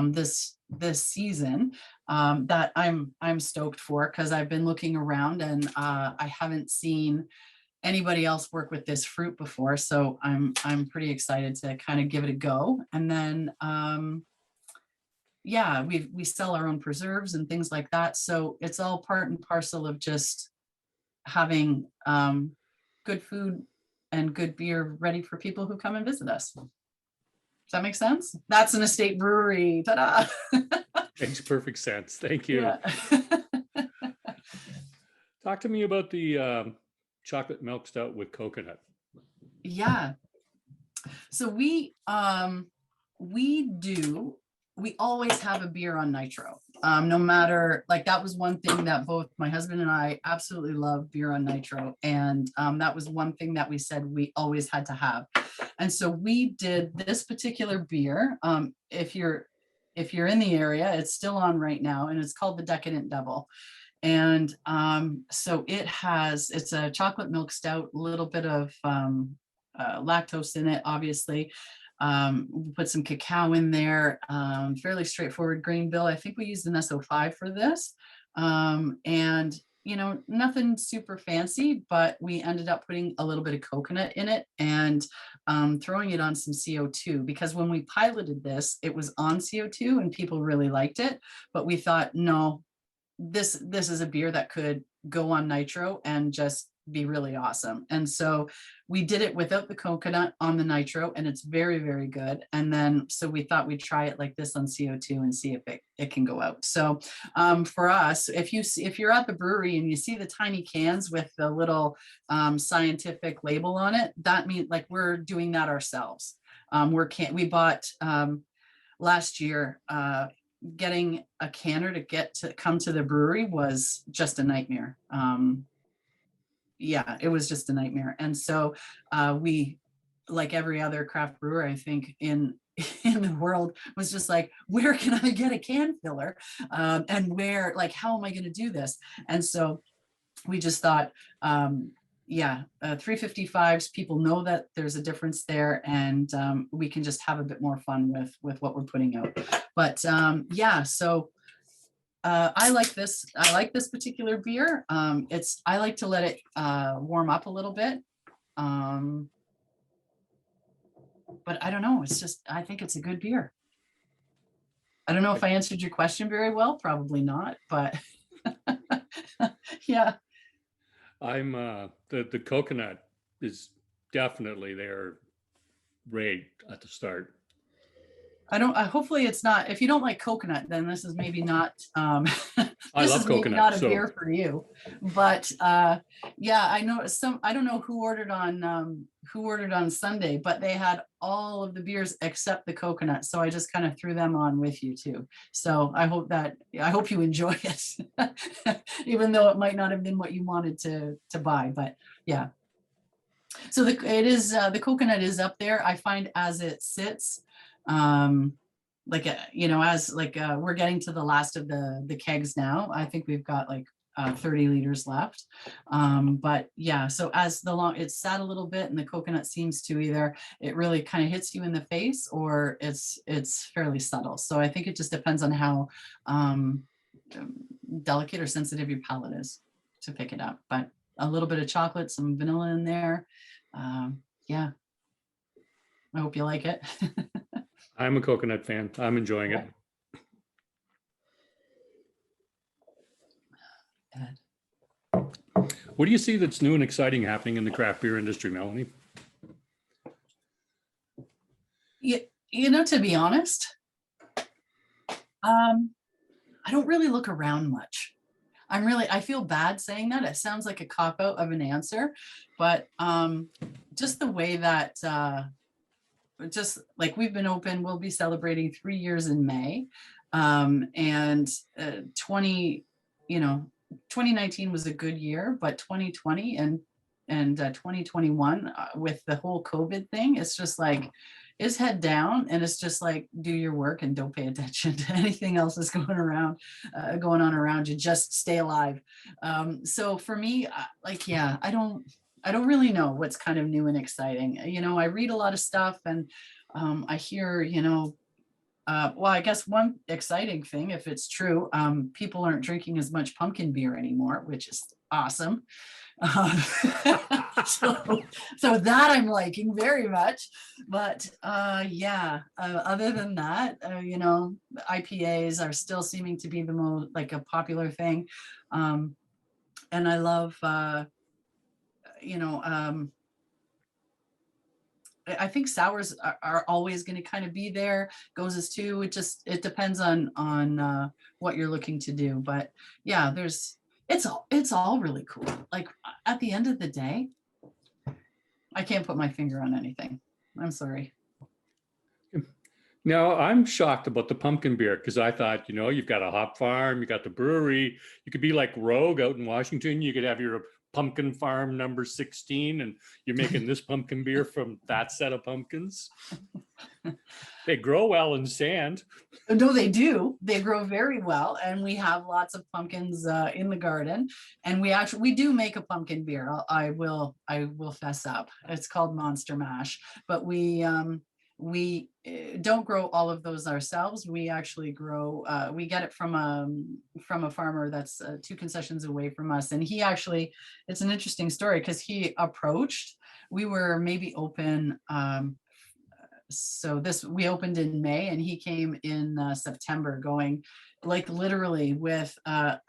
this season, that I'm stoked for, because I've been looking around and I haven't seen anybody else work with this fruit before. So I'm pretty excited to kind of give it a go. And then we sell our own preserves and things like that. So it's all part and parcel of just having good food and good beer ready for people who come and visit us. Does that make sense? That's an estate brewery. Ta-da! Makes perfect sense. Thank you. Yeah. Talk to me about the chocolate milk stout with coconut. Yeah. So we always have a beer on nitro. No matter, that was one thing that both my husband and I absolutely love, beer on nitro. And that was one thing that we said we always had to have. And so we did this particular beer. If you're in the area, it's still on right now, and it's called the Decadent Devil. And so it's a chocolate milk stout, a little bit of lactose in it, obviously. We put some cacao in there, fairly straightforward grain bill. I think we used an SO5 for this. And, nothing super fancy, but we ended up putting a little bit of coconut in it and throwing it on some CO2, because when we piloted this, it was on CO2 and people really liked it. But we thought, no, this is a beer that could go on nitro and just be really awesome. And so we did it without the coconut on the nitro, and it's very, very good. And then so we thought we'd try it like this on CO2 and see if it can go out. So for us, if you're at the brewery and you see the tiny cans with the little scientific label on it, that means we're doing that ourselves. We bought last year, getting a canner to come to the brewery was just a nightmare. It was just a nightmare. And so we, like every other craft brewer, I think in in the world was just like, where can I get a can filler? And where, like, how am I going to do this? And so we just thought, yeah, 355s, people know that there's a difference there, and we can just have a bit more fun with what we're putting out. But yeah, so I like this. I like this particular beer. I like to let it warm up a little bit. But I don't know. It's just, I think it's a good beer. I don't know if I answered your question very well. Probably not, but yeah. I'm the coconut is definitely there right at the start. Hopefully it's not, if you don't like coconut, then this is maybe not, I this love is maybe coconut, not a so beer for you. But yeah, I know I don't know who ordered on Sunday, but they had all of the beers except the coconut. So I just kind of threw them on with you too. So I hope you enjoy it, even though it might not have been what you wanted to buy, but yeah. So the coconut is up there. I find as it sits, like we're getting to the last of the kegs now. I think we've got like 30 liters left, but yeah, so as it's sat a little bit, and the coconut seems to either it really kind of hits you in the face, or it's fairly subtle. So I think it just depends on how delicate or sensitive your palate is to pick it up. But a little bit of chocolate, some vanilla in there. Yeah, I hope you like it. I'm a coconut fan. I'm enjoying it. What do you see that's new and exciting happening in the craft beer industry, Melanie? To be honest, I don't really look around much. I feel bad saying that. It sounds like a cop-out of an answer, but just the way that just like we've been open, we'll be celebrating 3 years in May, and 2019 was a good year, but 2020 and 2021 with the whole COVID thing, it's just like is head down, and it's just like do your work and don't pay attention to anything else that's going on around you. Just stay alive. So for me, yeah, I don't really know what's kind of new and exciting. I read a lot of stuff, and I hear, well, I guess one exciting thing, if it's true, people aren't drinking as much pumpkin beer anymore, which is awesome. So that I'm liking very much. But yeah, other than that, IPAs are still seeming to be the most like a popular thing. And I love, I think sours are always going to kind of be there. Goses too. It depends on what you're looking to do. But yeah, it's all really cool. Like at the end of the day, I can't put my finger on anything. I'm sorry. Now, I'm shocked about the pumpkin beer because I thought, you've got a hop farm, you got the brewery, you could be like Rogue out in Washington. You could have your pumpkin farm number 16, and you're making this pumpkin beer from that set of pumpkins. They grow well in sand. No, they do. They grow very well, and we have lots of pumpkins in the garden. And we do make a pumpkin beer. I will fess up. It's called Monster Mash, but we don't grow all of those ourselves. We actually grow. We get it from a farmer that's 2 concessions away from us, and it's an interesting story because he approached. We were maybe open. We opened in May, and he came in September, going like literally with a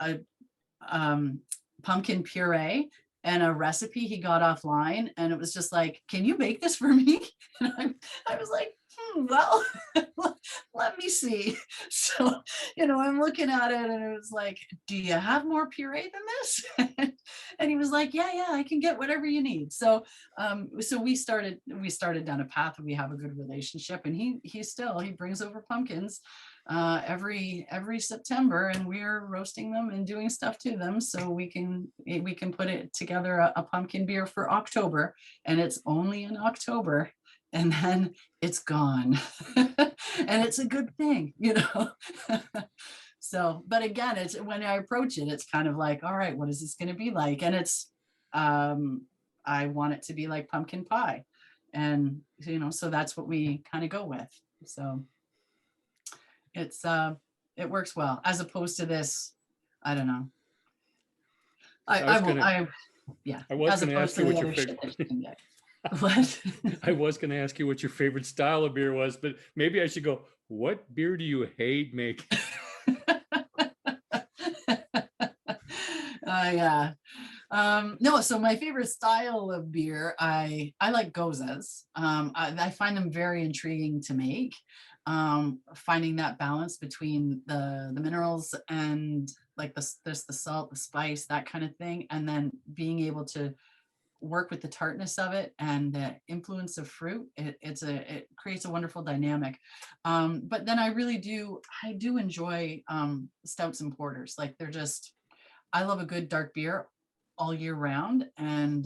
pumpkin puree and a recipe he got offline, and it was just like, can you make this for me? And I was like, well, let me see. So, I'm looking at it, and it was like, do you have more puree than this? And he was like, yeah, I can get whatever you need. So, so we started down a path, and we have a good relationship, and he brings over pumpkins every September, and we're roasting them and doing stuff to them so we can put it together a pumpkin beer for October, and it's only in October. and then it's gone. And it's a good thing, you know. So, but again, it's when I approach it, it's kind of like, all right, what is this going to be like? And it's, I want it to be like pumpkin pie. And, you know, so that's what we kind of go with. So it's, it works well, as opposed to this, I don't know. Yeah. I was as gonna opposed ask you to the what your other shit favorite- that you can get. What? I was going to ask you what your favorite style of beer was, but maybe I should go, what beer do you hate making? Yeah. No, so my favorite style of beer, I like gozas. I find them very intriguing to make. Finding that balance between the minerals and like there's the salt, the spice, that kind of thing, and then being able to work with the tartness of it and the influence of fruit. It creates a wonderful dynamic. But then I do enjoy stouts and porters. Like I love a good dark beer all year round. And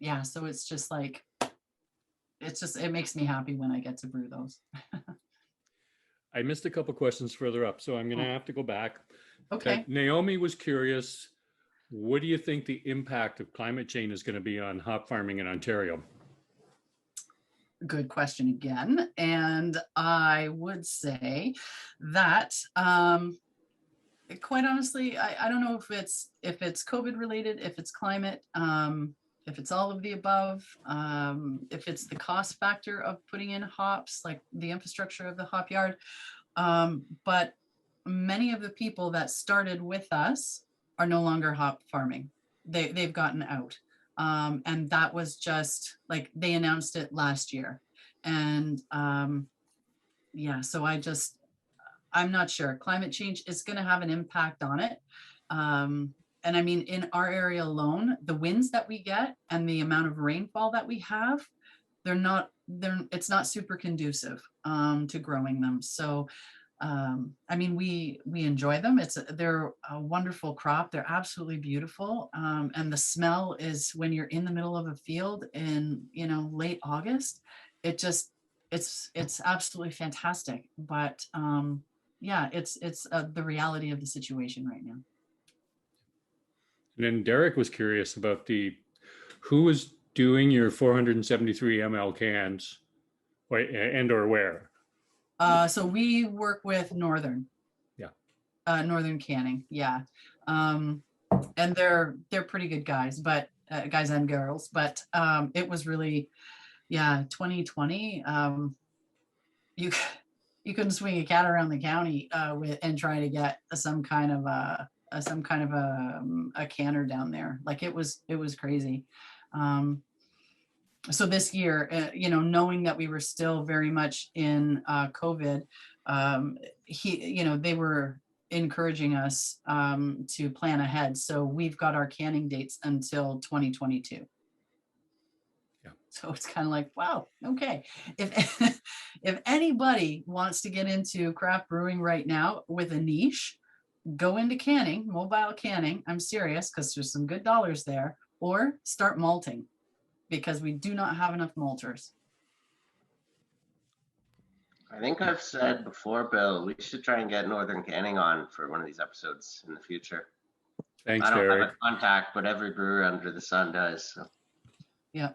yeah, so it's just like, it makes me happy when I get to brew those. I missed a couple questions further up, so I'm going to have to go back. Okay. Naomi was curious, what do you think the impact of climate change is going to be on hop farming in Ontario? Good question again. And I would say that quite honestly, I don't know if it's COVID related, if it's climate, if it's all of the above, if it's the cost factor of putting in hops, like the infrastructure of the hop yard. But many of the people that started with us are no longer hop farming. They've gotten out. And that was just like, they announced it last year. And yeah, so I'm not sure. Climate change is going to have an impact on it. And I mean, in our area alone, the winds that we get and the amount of rainfall that we have, it's not super conducive to growing them. So, I mean, we enjoy them. They're a wonderful crop. They're absolutely beautiful. And the smell is, when you're in the middle of a field in, late August, it's absolutely fantastic. But yeah, it's the reality of the situation right now. And then Derek was curious about who was doing your 473 ml cans, or where? So we work with Northern. Yeah. Northern Canning. Yeah. And they're pretty good guys, but guys and girls. But it was really, 2020. You couldn't swing a cat around the county and try to get some kind of a canner down there. Like it was crazy. So this year, knowing that we were still very much in COVID, they were encouraging us to plan ahead. So we've got our canning dates until 2022. Yeah. So it's kind of like, wow, okay. If if anybody wants to get into craft brewing right now with a niche, go into canning, mobile canning. I'm serious, because there's some good dollars there. Or start malting, because we do not have enough malters. I think I've said before, Bill, we should try and get Northern Canning on for one of these episodes in the future. Thanks, I don't Derek. have a contact, but every brewer under the sun does. So. Yeah.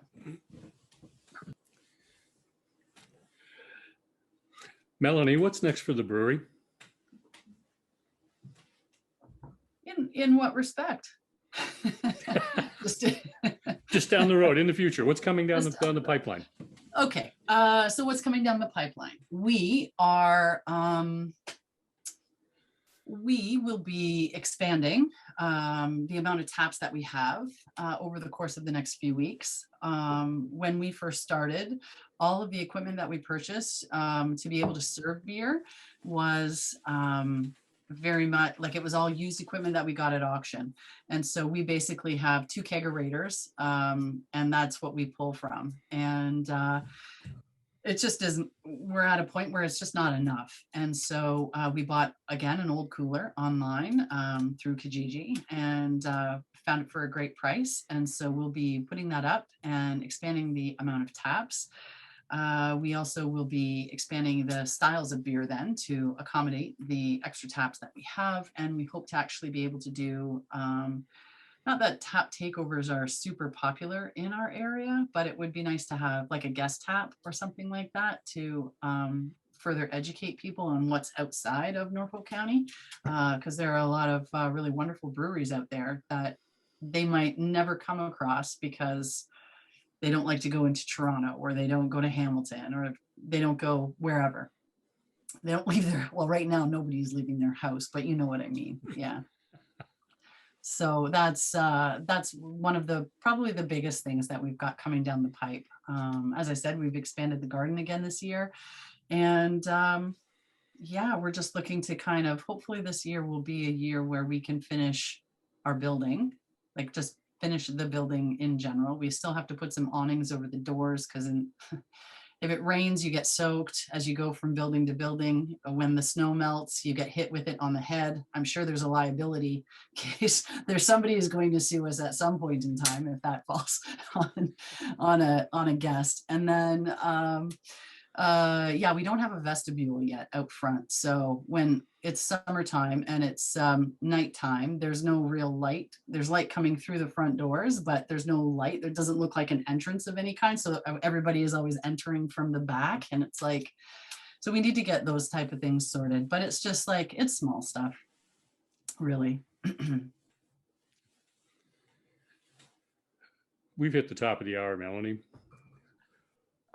Melanie, what's next for the brewery? In what respect? Just down the road, in the future, what's coming down the pipeline? Okay, so what's coming down the pipeline? We will be expanding the amount of taps that we have over the course of the next few weeks. When we first started, all of the equipment that we purchased to be able to serve beer was very much like, it was all used equipment that we got at auction. And so we basically have 2 kegerators, and that's what we pull from. And it just isn't, we're at a point where it's just not enough. And so we bought, again, an old cooler online through Kijiji, and found it for a great price. And so we'll be putting that up and expanding the amount of taps. We also will be expanding the styles of beer then to accommodate the extra taps that we have. And we hope to actually be able to do, not that tap takeovers are super popular in our area, but it would be nice to have like a guest tap or something like that to further educate people on what's outside of Norfolk County. Because there are a lot of really wonderful breweries out there that they might never come across because they don't like to go into Toronto, or they don't go to Hamilton, or they don't go wherever. They don't leave their, well, right now, nobody's leaving their house, but you know what I mean. Yeah. So that's one of the, probably the biggest things that we've got coming down the pipe. As I said, we've expanded the garden again this year. And yeah, we're just looking to kind of, hopefully this year will be a year where we can finish our building, like just finish the building in general. We still have to put some awnings over the doors because if it rains, you get soaked as you go from building to building. When the snow melts, you get hit with it on the head. I'm sure there's a liability case. There's somebody who's going to sue us at some point in time if that falls on a guest. And then yeah, we don't have a vestibule yet out front. So when it's summertime and it's nighttime, there's no real light. There's light coming through the front doors, but there's no light. It doesn't look like an entrance of any kind. So everybody is always entering from the back. And it's like, so we need to get those type of things sorted, but it's just like, it's small stuff, really. We've hit the top of the hour, Melanie.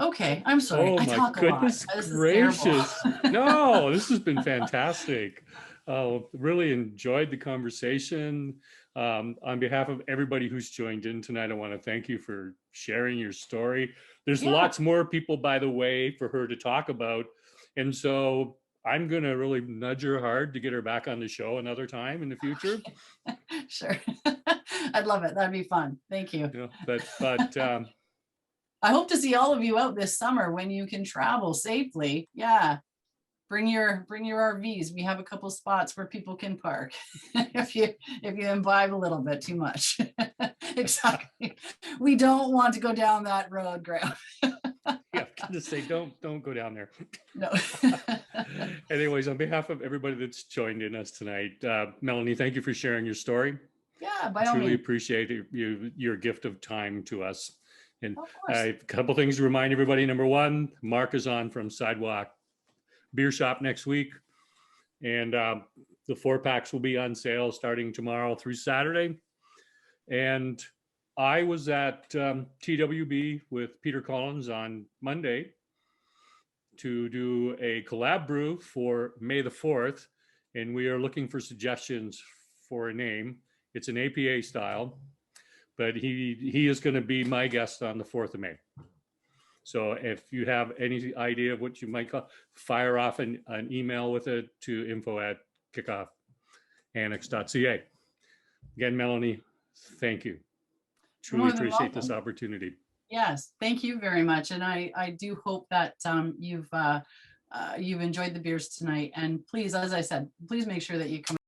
Okay, I'm sorry. Oh I my talk goodness a lot. gracious. No, this has been fantastic. Really enjoyed the conversation. On behalf of everybody who's joined in tonight, I want to thank you for sharing your story. There's lots more people, by the way, for her to talk about. And so I'm going to really nudge her hard to get her back on the show another time in the future. Sure. I'd love it. That'd be fun. Thank you. Yeah, but I hope to see all of you out this summer when you can travel safely. Yeah. Bring your RVs. We have a couple spots where people can park if you imbibe a little bit too much. Exactly. We don't want to go down that road, Graham. yeah, I'm gonna say don't go down there. No. Anyways, on behalf of everybody that's joined in us tonight, Melanie, thank you for sharing your story. Yeah, by all Truly means. appreciate your gift of time to us. And Of course. a couple things to remind everybody. Number one, Mark is on from Sidewalk Beer Shop next week. And the 4-packs will be on sale starting tomorrow through Saturday. And I was at TWB with Peter Collins on Monday to do a collab brew for May the 4th. And we are looking for suggestions for a name. It's an APA style, but he is going to be my guest on the 4th of May. So if you have any idea of what you might call, fire off an email with it to info@kickoffannex.ca. Again, Melanie, thank you. Truly appreciate this opportunity. Yes, thank you very much. And I do hope that you've enjoyed the beers tonight. And please, as I said, please make sure that you come